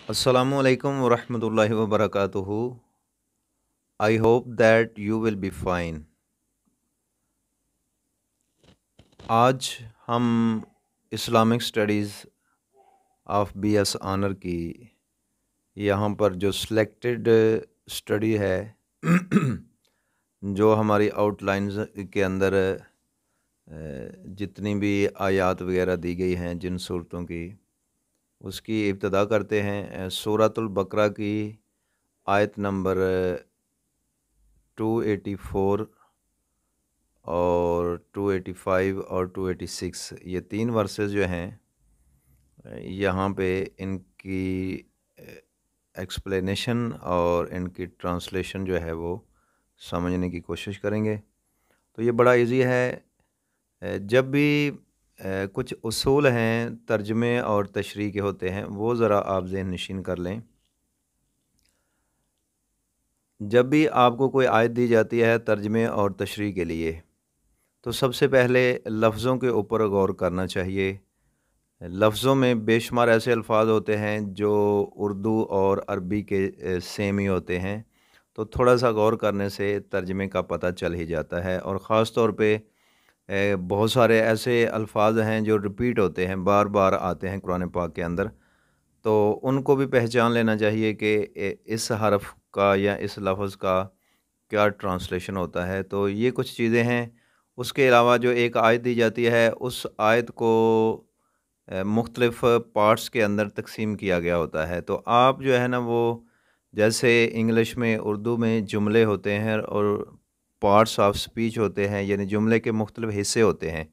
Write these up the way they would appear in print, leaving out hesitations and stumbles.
Assalamu alaikum wa rahmatullahi wa barakatuhu. I hope that you will be fine. آج ہم Islamic studies of B S owner کی یہاں پر جو selected study ہے جو ہماری آؤٹ لائنز کے اندر جتنی بھی آیات وغیرہ دی گئی ہیں جن صورتوں کی اس کی ابتدا کرتے ہیں سورۃ البقرہ کی آیت نمبر 284 اور 285 اور 286 یہ تین ورسز جو ہیں یہاں پہ ان کی ایکسپلینیشن اور ان کی ٹرانسلیشن جو ہے وہ سمجھنے کی کوشش کریں گے۔ تو یہ بڑا ایزی ہے، جب بھی کچھ اصول ہیں ترجمے اور تشریح کے ہوتے ہیں وہ ذرا آپ ذہن نشین کر لیں۔ جب بھی آپ کو کوئی آیت دی جاتی ہے ترجمے اور تشریح کے لیے تو سب سے پہلے لفظوں کے اوپر غور کرنا چاہیے۔ لفظوں میں بے شمار ایسے الفاظ ہوتے ہیں جو اردو اور عربی کے سیم ہی ہوتے ہیں، تو تھوڑا سا غور کرنے سے ترجمے کا پتہ چل ہی جاتا ہے، اور خاص طور پہ بہت سارے ایسے الفاظ ہیں جو ریپیٹ ہوتے ہیں، بار بار آتے ہیں قرآن پاک کے اندر، تو ان کو بھی پہچان لینا چاہیے کہ اس حرف کا یا اس لفظ کا کیا ٹرانسلیشن ہوتا ہے۔ تو یہ کچھ چیزیں ہیں۔ اس کے علاوہ جو ایک آیت دی جاتی ہے اس آیت کو مختلف پارٹس کے اندر تقسیم کیا گیا ہوتا ہے، تو آپ جو ہے نا وہ جیسے انگلش میں اردو میں جملے ہوتے ہیں اور پارٹس آف سپیچ ہوتے ہیں، یعنی جملے کے مختلف حصے ہوتے ہیں،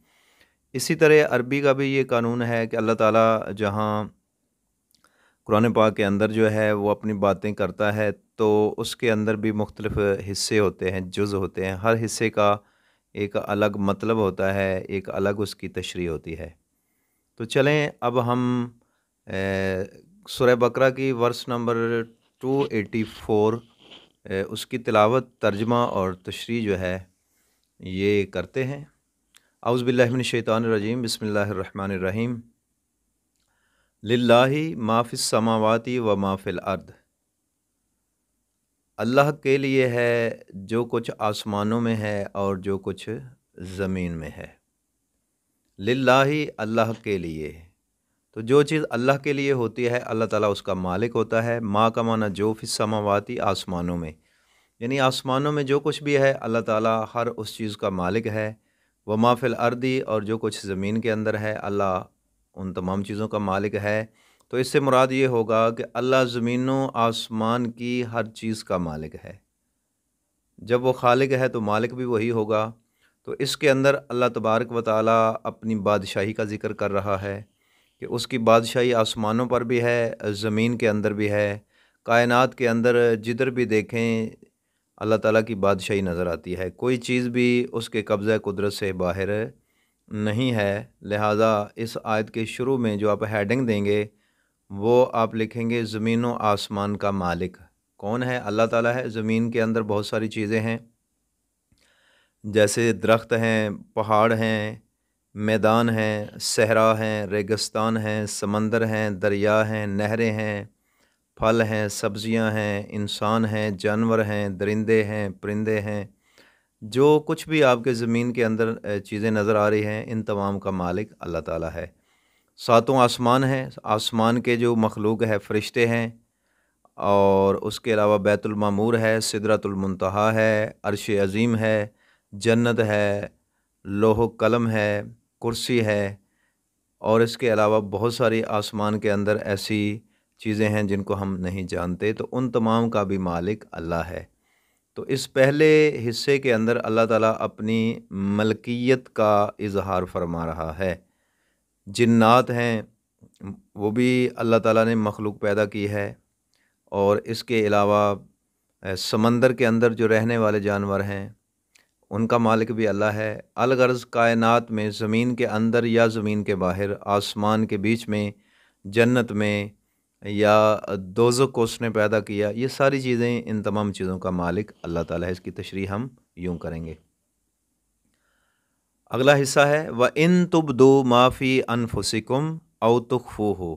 اسی طرح عربی کا بھی یہ قانون ہے کہ اللہ تعالیٰ جہاں قرآن پاک کے اندر جو ہے وہ اپنی باتیں کرتا ہے تو اس کے اندر بھی مختلف حصے ہوتے ہیں، جز ہوتے ہیں، ہر حصے کا ایک الگ مطلب ہوتا ہے، ایک الگ اس کی تشریح ہوتی ہے۔ تو چلیں اب ہم سورہ بقرہ کی ورس نمبر 284 اس کی تلاوت، ترجمہ اور تشریح جو ہے یہ کرتے ہیں۔ اعوذ باللہ من الشیطان الرجیم، بسم اللہ الرحمن الرحیم۔ للہ ما فی السماوات و ما فی الارض، اللہ کے لیے ہے جو کچھ آسمانوں میں ہے اور جو کچھ زمین میں ہے۔ للہ، اللہ کے لیے، تو جو چیز اللہ کے لیے ہوتی ہے اللہ تعالیٰ اس کا مالک ہوتا ہے۔ ما کا معنی جو فی السماواتی، آسمانوں میں، یعنی آسمانوں میں جو کچھ بھی ہے اللہ تعالیٰ ہر اس چیز کا مالک ہے۔ وما فی الارض، اور جو کچھ زمین کے اندر ہے اللہ ان تمام چیزوں کا مالک ہے۔ تو اس سے مراد یہ ہوگا کہ اللہ زمین و آسمان کی ہر چیز کا مالک ہے۔ جب وہ خالق ہے تو مالک بھی وہی ہوگا۔ تو اس کے اندر اللہ تبارک و تعالیٰ اپنی بادشاہی کا ذکر کر رہا ہے کہ اس کی بادشاہی آسمانوں پر بھی ہے، زمین کے اندر بھی ہے، کائنات کے اندر جدھر بھی دیکھیں اللہ تعالیٰ کی بادشاہی نظر آتی ہے، کوئی چیز بھی اس کے قبضہ قدرت سے باہر نہیں ہے۔ لہٰذا اس آیت کے شروع میں جو آپ ہیڈنگ دیں گے وہ آپ لکھیں گے زمین و آسمان کا مالک کون ہے؟ اللہ تعالیٰ ہے۔ زمین کے اندر بہت ساری چیزیں ہیں، جیسے درخت ہیں، پہاڑ ہیں، میدان ہیں، صحرا ہیں، ریگستان ہیں، سمندر ہیں، دریا ہیں، نہریں ہیں، پھل ہیں، سبزیاں ہیں، انسان ہیں، جانور ہیں، درندے ہیں، پرندے ہیں، جو کچھ بھی آپ کے زمین کے اندر چیزیں نظر آ رہی ہیں ان تمام کا مالک اللہ تعالیٰ ہے۔ ساتوں آسمان ہیں، آسمان کے جو مخلوق ہے فرشتے ہیں، اور اس کے علاوہ بیت المعمور ہے، سدرۃ المنتہا ہے، عرش عظیم ہے، جنت ہے، لوح و قلم ہے، کرسی ہے، اور اس کے علاوہ بہت ساری آسمان کے اندر ایسی چیزیں ہیں جن کو ہم نہیں جانتے، تو ان تمام کا بھی مالک اللہ ہے۔ تو اس پہلے حصے کے اندر اللہ تعالیٰ اپنی ملکیت کا اظہار فرما رہا ہے۔ جنات ہیں وہ بھی اللہ تعالیٰ نے مخلوق پیدا کی ہے، اور اس کے علاوہ سمندر کے اندر جو رہنے والے جانور ہیں ان کا مالک بھی اللہ ہے۔ الغرض کائنات میں زمین کے اندر یا زمین کے باہر، آسمان کے بیچ میں، جنت میں، یا دوزخ کو اس نے پیدا کیا، یہ ساری چیزیں، ان تمام چیزوں کا مالک اللہ تعالیٰ ہے۔ اس کی تشریح ہم یوں کریں گے۔ اگلا حصہ ہے وَإِن تُبْدُوا مَا فِي أَنفُسِكُمْ أَوْ تُخْفُوهُ،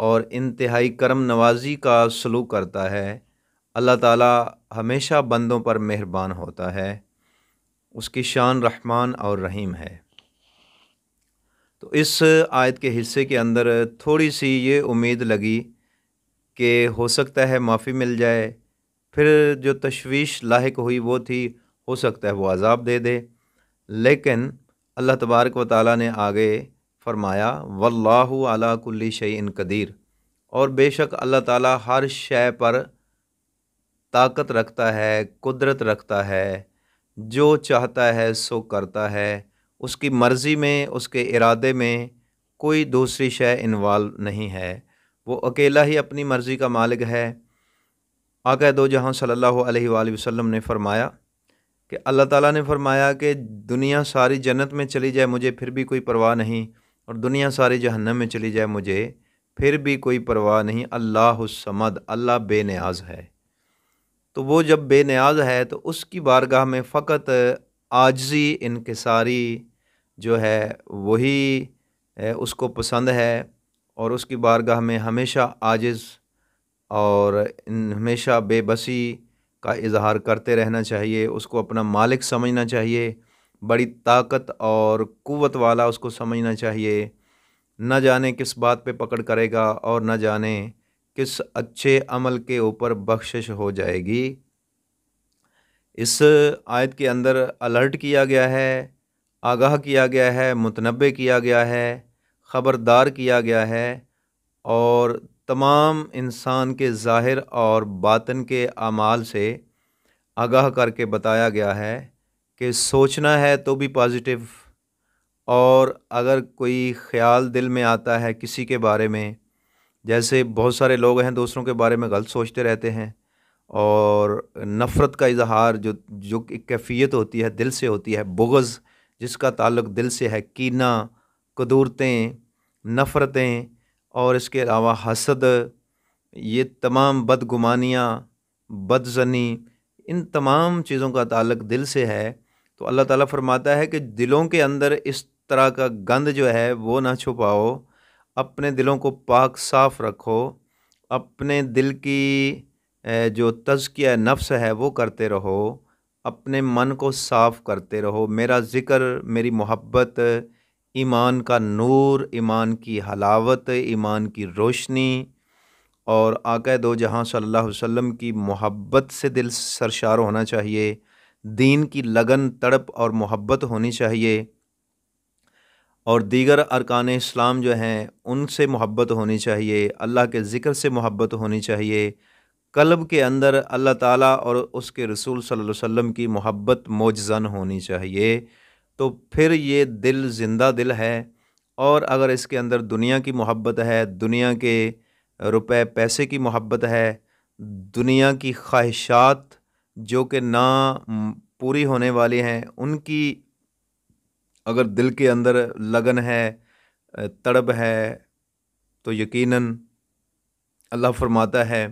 اور انتہائی کرم نوازی کا سلوک کرتا ہے، اللہ تعالیٰ ہمیشہ بندوں پر مہربان ہوتا ہے، اس کی شان رحمان اور رحیم ہے۔ تو اس آیت کے حصے کے اندر تھوڑی سی یہ امید لگی کہ ہو سکتا ہے معافی مل جائے، پھر جو تشویش لاحق ہوئی وہ تھی ہو سکتا ہے وہ عذاب دے دے، لیکن اللہ تبارک و تعالیٰ نے آگے فرمایا واللہ علی کل شیء قدیر، اور بے شک اللہ تعالیٰ ہر شے پر طاقت رکھتا ہے، قدرت رکھتا ہے، جو چاہتا ہے سو کرتا ہے، اس کی مرضی میں، اس کے ارادے میں کوئی دوسری شے انوالو نہیں ہے، وہ اکیلا ہی اپنی مرضی کا مالک ہے۔ آقا دو جہاں صلی اللہ علیہ وآلہ وسلم نے فرمایا کہ اللہ تعالیٰ نے فرمایا کہ دنیا ساری جنت میں چلی جائے مجھے پھر بھی کوئی پرواہ نہیں، اور دنیا ساری جہنم میں چلی جائے مجھے پھر بھی کوئی پرواہ نہیں، اللہ الصمد، اللہ بے نیاز ہے۔ تو وہ جب بے نیاز ہے تو اس کی بارگاہ میں فقط عاجزی انکساری جو ہے وہی اس کو پسند ہے، اور اس کی بارگاہ میں ہمیشہ عاجز اور ہمیشہ بے بسی کا اظہار کرتے رہنا چاہیے، اس کو اپنا مالک سمجھنا چاہیے، بڑی طاقت اور قوت والا اس کو سمجھنا چاہیے، نہ جانے کس بات پہ پکڑ کرے گا اور نہ جانے کس اچھے عمل کے اوپر بخشش ہو جائے گی۔ اس آیت کے اندر الرٹ کیا گیا ہے، آگاہ کیا گیا ہے، متنبہ کیا گیا ہے، خبردار کیا گیا ہے، اور تمام انسان کے ظاہر اور باطن کے اعمال سے آگاہ کر کے بتایا گیا ہے کہ سوچنا ہے تو بھی پازیٹیو، اور اگر کوئی خیال دل میں آتا ہے کسی کے بارے میں، جیسے بہت سارے لوگ ہیں دوسروں کے بارے میں غلط سوچتے رہتے ہیں، اور نفرت کا اظہار جو ایک کیفیت ہوتی ہے دل سے ہوتی ہے، بغض جس کا تعلق دل سے ہے، کینہ، قدورتیں، نفرتیں، اور اس کے علاوہ حسد، یہ تمام بدگمانیاں، بدظنی، ان تمام چیزوں کا تعلق دل سے ہے۔ تو اللہ تعالیٰ فرماتا ہے کہ دلوں کے اندر اس طرح کا گند جو ہے وہ نہ چھپاؤ، اپنے دلوں کو پاک صاف رکھو، اپنے دل کی جو تزکیہ نفس ہے وہ کرتے رہو، اپنے من کو صاف کرتے رہو، میرا ذکر، میری محبت، ایمان کا نور، ایمان کی حلاوت، ایمان کی روشنی، اور آقا دو جہاں صلی اللہ علیہ وسلم کی محبت سے دل سرشار ہونا چاہیے، دین کی لگن، تڑپ اور محبت ہونی چاہیے، اور دیگر ارکان اسلام جو ہیں ان سے محبت ہونی چاہیے، اللہ کے ذکر سے محبت ہونی چاہیے، قلب کے اندر اللہ تعالیٰ اور اس کے رسول صلی اللہ علیہ وسلم کی محبت موجزن ہونی چاہیے، تو پھر یہ دل زندہ دل ہے۔ اور اگر اس کے اندر دنیا کی محبت ہے، دنیا کے روپے پیسے کی محبت ہے، دنیا کی خواہشات جو کہ نہ پوری ہونے والی ہیں ان کی اگر دل کے اندر لگن ہے، تڑب ہے، تو یقیناً اللہ فرماتا ہے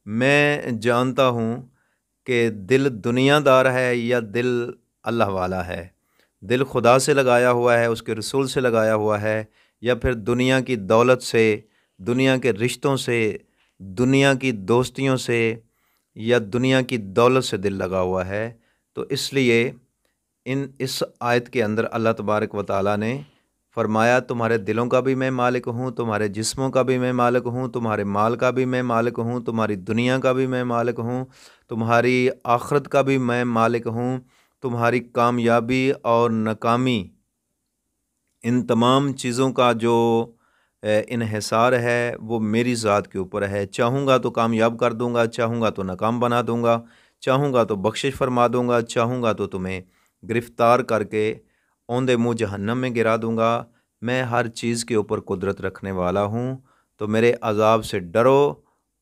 میں جانتا ہوں کہ دل دنیا دار ہے یا دل اللہ والا ہے، دل خدا سے لگایا ہوا ہے، اس کے رسول سے لگایا ہوا ہے، یا پھر دنیا کی دولت سے، دنیا کے رشتوں سے، دنیا کی دوستیوں سے، یا دنیا کی دولت سے دل لگا ہوا ہے۔ تو اس لیے اس آیت کے اندر اللہ تبارک و تعالیٰ نے فرمایا تمہارے دلوں کا بھی میں مالک ہوں، تمہارے جسموں کا بھی میں مالک ہوں، تمہارے مال کا بھی میں مالک ہوں، تمہاری دنیا کا بھی میں مالک ہوں، تمہاری آخرت کا بھی میں مالک ہوں، تمہاری کامیابی اور ناکامی، ان تمام چیزوں کا جو انحصار ہے وہ میری ذات کے اوپر ہے، چاہوں گا تو کامیاب کر دوں گا، چاہوں گا تو ناکام بنا دوں گا، چاہوں گا تو بخشش فرما دوں گا، چاہوں گا تو تمہیں گرفتار کر کے اوندے منہ جہنم میں گرا دوں گا، میں ہر چیز کے اوپر قدرت رکھنے والا ہوں، تو میرے عذاب سے ڈرو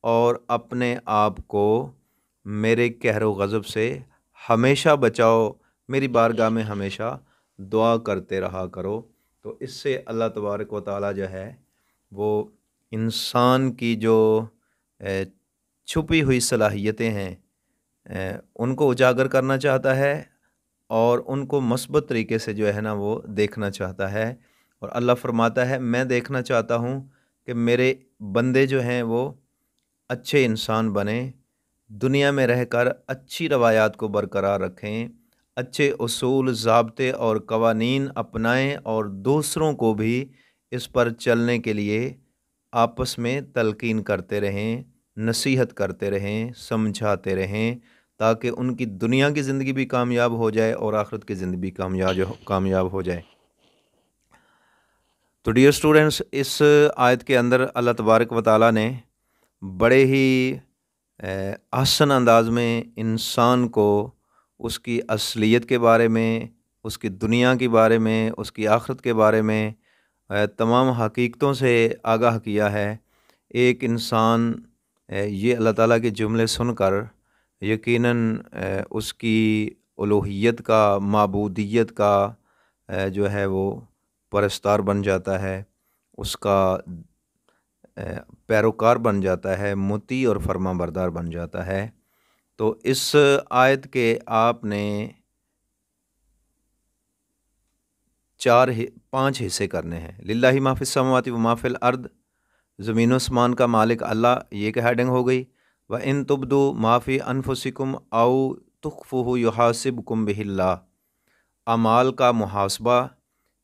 اور اپنے آپ کو میرے قہر و غضب سے ہمیشہ بچاؤ، میری بارگاہ میں ہمیشہ دعا کرتے رہا کرو۔ تو اس سے اللہ تبارک و تعالیٰ جو ہے وہ انسان کی جو چھپی ہوئی صلاحیتیں ہیں ان کو اجاگر کرنا چاہتا ہے، اور ان کو مثبت طریقے سے جو ہے نا وہ دیکھنا چاہتا ہے، اور اللہ فرماتا ہے میں دیکھنا چاہتا ہوں کہ میرے بندے جو ہیں وہ اچھے انسان بنیں، دنیا میں رہ کر اچھی روایات کو برقرار رکھیں، اچھے اصول، ضابطے اور قوانین اپنائیں اور دوسروں کو بھی اس پر چلنے کے لیے آپس میں تلقین کرتے رہیں، نصیحت کرتے رہیں، سمجھاتے رہیں، تاکہ ان کی دنیا کی زندگی بھی کامیاب ہو جائے اور آخرت کی زندگی بھی کامیاب ہو جائے۔ تو ڈیئر اسٹوڈنٹس، اس آیت کے اندر اللہ تبارک و تعالیٰ نے بڑے ہی آسن انداز میں انسان کو اس کی اصلیت کے بارے میں، اس کی دنیا کے بارے میں، اس کی آخرت کے بارے میں تمام حقیقتوں سے آگاہ کیا ہے۔ ایک انسان یہ اللہ تعالیٰ کے جملے سن کر یقیناً اس کی الوہیت کا، معبودیت کا جو ہے وہ پرستار بن جاتا ہے، اس کا پیروکار بن جاتا ہے، مطیع اور فرما بردار بن جاتا ہے۔ تو اس آیت کے آپ نے 5 حصے کرنے ہیں۔ للہ ما فی السماوات و ما فی الارض، زمین و اسمان کا مالک اللہ، یہ ایک ہیڈنگ ہو گئی۔ وَإِن تُبْدُوا مَا فِي أَنفُسِكُمْ أَوْ تُخْفُوهُ يُحَاسِبْكُم بِهِ اللَّهُ، اعمال کا محاسبہ،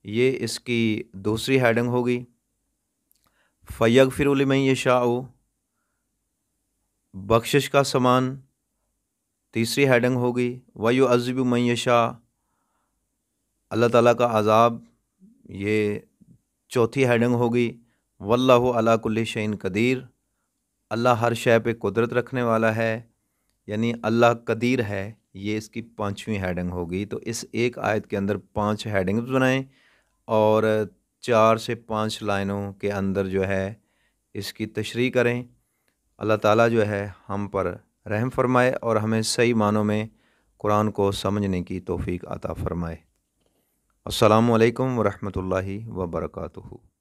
یہ اس کی دوسری ہیڈنگ ہوگی۔ فَيَغْفِرُ لِمَن يَشَاءُ، بخشش کا سامان، تیسری ہیڈنگ ہوگی۔ وَيُعَذِّبُ مَن يَشَاءُ، اللہ تعالیٰ کا عذاب، یہ چوتھی ہیڈنگ ہوگی۔ وَاللَّهُ عَلَىٰ كُلِّ شَيْءٍ قدیر، اللہ ہر شے پہ قدرت رکھنے والا ہے، یعنی اللہ قدیر ہے، یہ اس کی 5ویں ہیڈنگ ہوگی۔ تو اس ایک آیت کے اندر 5 ہیڈنگز بنائیں اور 4 سے 5 لائنوں کے اندر جو ہے اس کی تشریح کریں۔ اللہ تعالیٰ جو ہے ہم پر رحم فرمائے اور ہمیں صحیح معنوں میں قرآن کو سمجھنے کی توفیق عطا فرمائے۔ السلام علیکم ورحمۃ اللہ وبرکاتہ۔